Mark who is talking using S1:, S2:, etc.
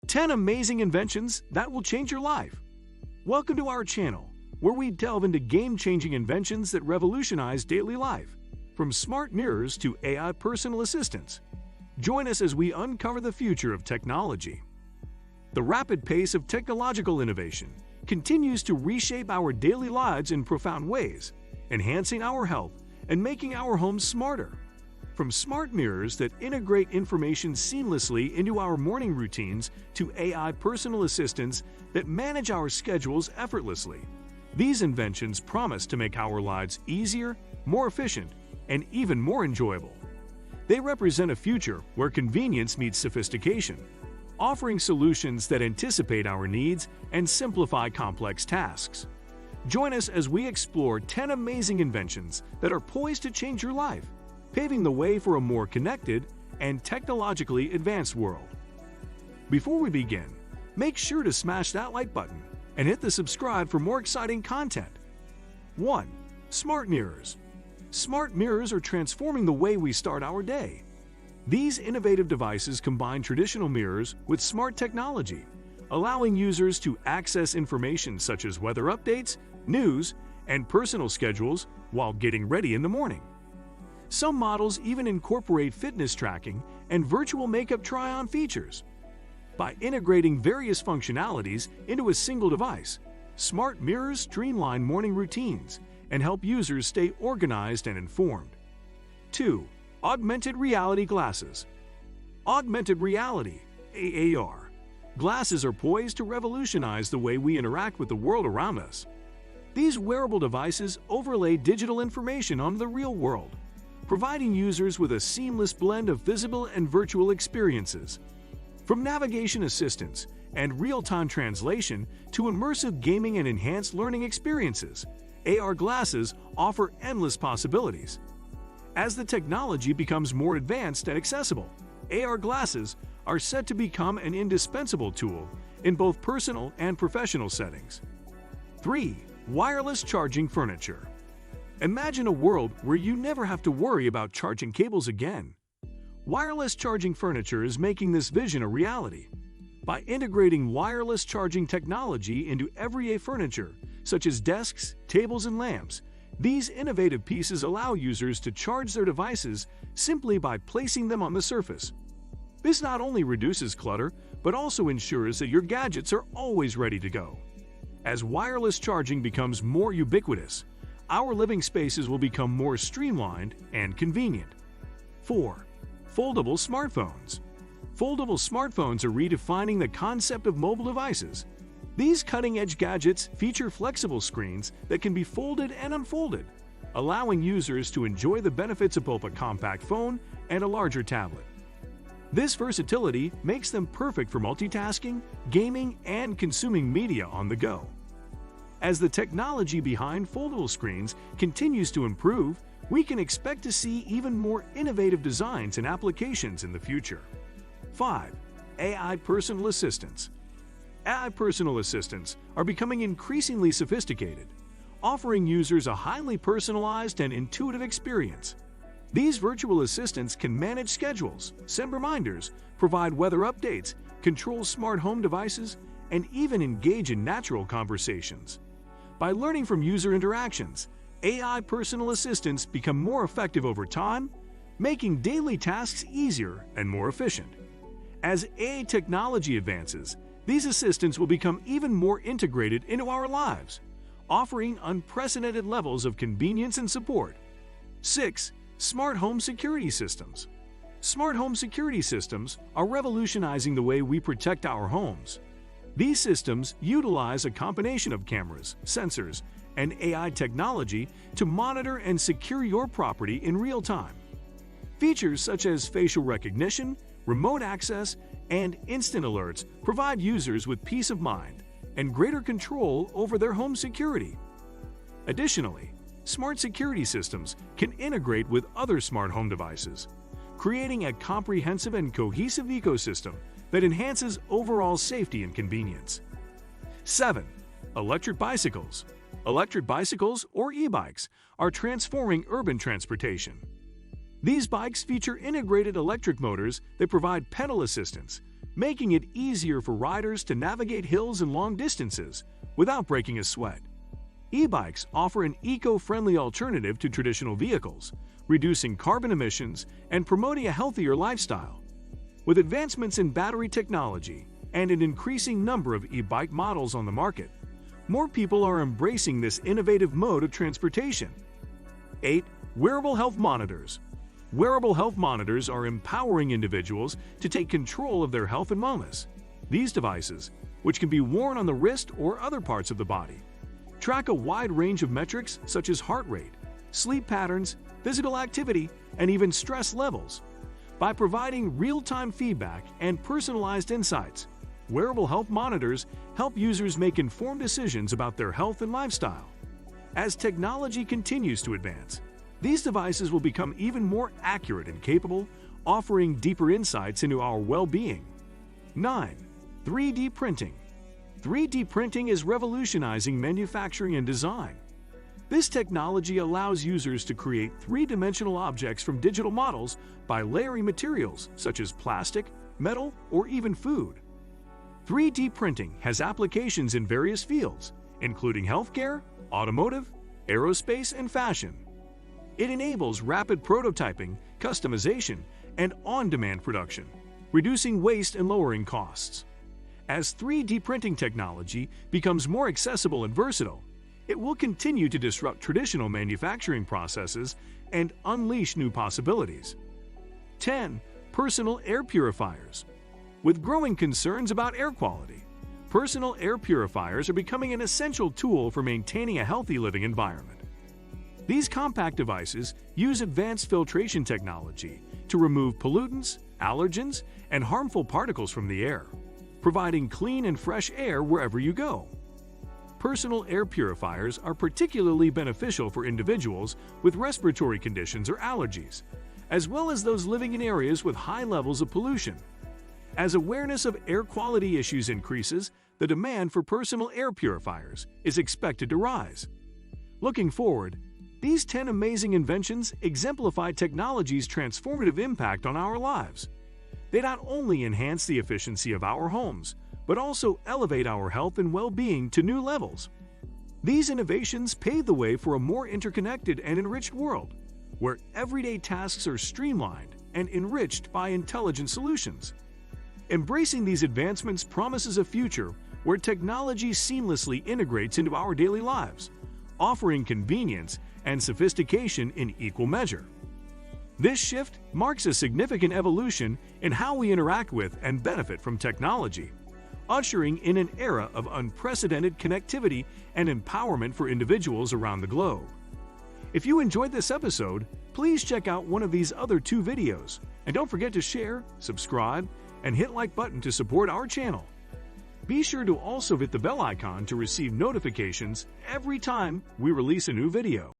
S1: 10 amazing inventions that will change your life. Welcome to our channel, where we delve into game-changing inventions that revolutionize daily life, from smart mirrors to AI personal assistants. Join us as we uncover the future of technology. The rapid pace of technological innovation continues to reshape our daily lives in profound ways, enhancing our health and making our homes smarter. From smart mirrors that integrate information seamlessly into our morning routines to AI personal assistants that manage our schedules effortlessly, these inventions promise to make our lives easier, more efficient, and even more enjoyable. They represent a future where convenience meets sophistication, offering solutions that anticipate our needs and simplify complex tasks. Join us as we explore 10 amazing inventions that are poised to change your life, paving the way for a more connected and technologically advanced world. Before we begin, make sure to smash that like button and hit the subscribe for more exciting content. 1. Smart mirrors. Smart mirrors are transforming the way we start our day. These innovative devices combine traditional mirrors with smart technology, allowing users to access information such as weather updates, news, and personal schedules while getting ready in the morning. Some models even incorporate fitness tracking and virtual makeup try-on features. By integrating various functionalities into a single device, smart mirrors streamline morning routines and help users stay organized and informed. 2. Augmented reality glasses. Augmented reality, AR. Glasses are poised to revolutionize the way we interact with the world around us. These wearable devices overlay digital information on the real world, providing users with a seamless blend of visible and virtual experiences. From navigation assistance and real-time translation to immersive gaming and enhanced learning experiences, AR glasses offer endless possibilities. As the technology becomes more advanced and accessible, AR glasses are set to become an indispensable tool in both personal and professional settings. 3. Wireless charging furniture. Imagine a world where you never have to worry about charging cables again. Wireless charging furniture is making this vision a reality. By integrating wireless charging technology into everyday furniture, such as desks, tables, and lamps, these innovative pieces allow users to charge their devices simply by placing them on the surface. This not only reduces clutter, but also ensures that your gadgets are always ready to go. As wireless charging becomes more ubiquitous, our living spaces will become more streamlined and convenient. 4. Foldable smartphones. Foldable smartphones are redefining the concept of mobile devices. These cutting-edge gadgets feature flexible screens that can be folded and unfolded, allowing users to enjoy the benefits of both a compact phone and a larger tablet. This versatility makes them perfect for multitasking, gaming, and consuming media on the go. As the technology behind foldable screens continues to improve, we can expect to see even more innovative designs and applications in the future. 5. AI personal assistants. AI personal assistants are becoming increasingly sophisticated, offering users a highly personalized and intuitive experience. These virtual assistants can manage schedules, send reminders, provide weather updates, control smart home devices, and even engage in natural conversations. By learning from user interactions, AI personal assistants become more effective over time, making daily tasks easier and more efficient. As AI technology advances, these assistants will become even more integrated into our lives, offering unprecedented levels of convenience and support. 6. Smart home security systems. Smart home security systems are revolutionizing the way we protect our homes. These systems utilize a combination of cameras, sensors, and AI technology to monitor and secure your property in real time. Features such as facial recognition, remote access, and instant alerts provide users with peace of mind and greater control over their home security. Additionally, smart security systems can integrate with other smart home devices, creating a comprehensive and cohesive ecosystem that enhances overall safety and convenience. 7. Electric bicycles. Electric bicycles, or e-bikes, are transforming urban transportation. These bikes feature integrated electric motors that provide pedal assistance, making it easier for riders to navigate hills and long distances without breaking a sweat. E-bikes offer an eco-friendly alternative to traditional vehicles, reducing carbon emissions and promoting a healthier lifestyle. With advancements in battery technology and an increasing number of e-bike models on the market, more people are embracing this innovative mode of transportation. 8. Wearable health monitors. Wearable health monitors are empowering individuals to take control of their health and wellness. These devices, which can be worn on the wrist or other parts of the body, track a wide range of metrics such as heart rate, sleep patterns, physical activity, and even stress levels. By providing real-time feedback and personalized insights, wearable health monitors help users make informed decisions about their health and lifestyle. As technology continues to advance, these devices will become even more accurate and capable, offering deeper insights into our well-being. 9. 3D printing. 3D printing is revolutionizing manufacturing and design. This technology allows users to create three-dimensional objects from digital models by layering materials such as plastic, metal, or even food. 3D printing has applications in various fields, including healthcare, automotive, aerospace, and fashion. It enables rapid prototyping, customization, and on-demand production, reducing waste and lowering costs. As 3D printing technology becomes more accessible and versatile, it will continue to disrupt traditional manufacturing processes and unleash new possibilities. 10. Personal air purifiers. With growing concerns about air quality, personal air purifiers are becoming an essential tool for maintaining a healthy living environment. These compact devices use advanced filtration technology to remove pollutants, allergens, and harmful particles from the air, providing clean and fresh air wherever you go. Personal air purifiers are particularly beneficial for individuals with respiratory conditions or allergies, as well as those living in areas with high levels of pollution. As awareness of air quality issues increases, the demand for personal air purifiers is expected to rise. Looking forward, these 10 amazing inventions exemplify technology's transformative impact on our lives. They not only enhance the efficiency of our homes, but also elevate our health and well-being to new levels. These innovations pave the way for a more interconnected and enriched world, where everyday tasks are streamlined and enriched by intelligent solutions. Embracing these advancements promises a future where technology seamlessly integrates into our daily lives, offering convenience and sophistication in equal measure. This shift marks a significant evolution in how we interact with and benefit from technology, ushering in an era of unprecedented connectivity and empowerment for individuals around the globe. If you enjoyed this episode, please check out one of these other 2 videos, and don't forget to share, subscribe, and hit like button to support our channel. Be sure to also hit the bell icon to receive notifications every time we release a new video.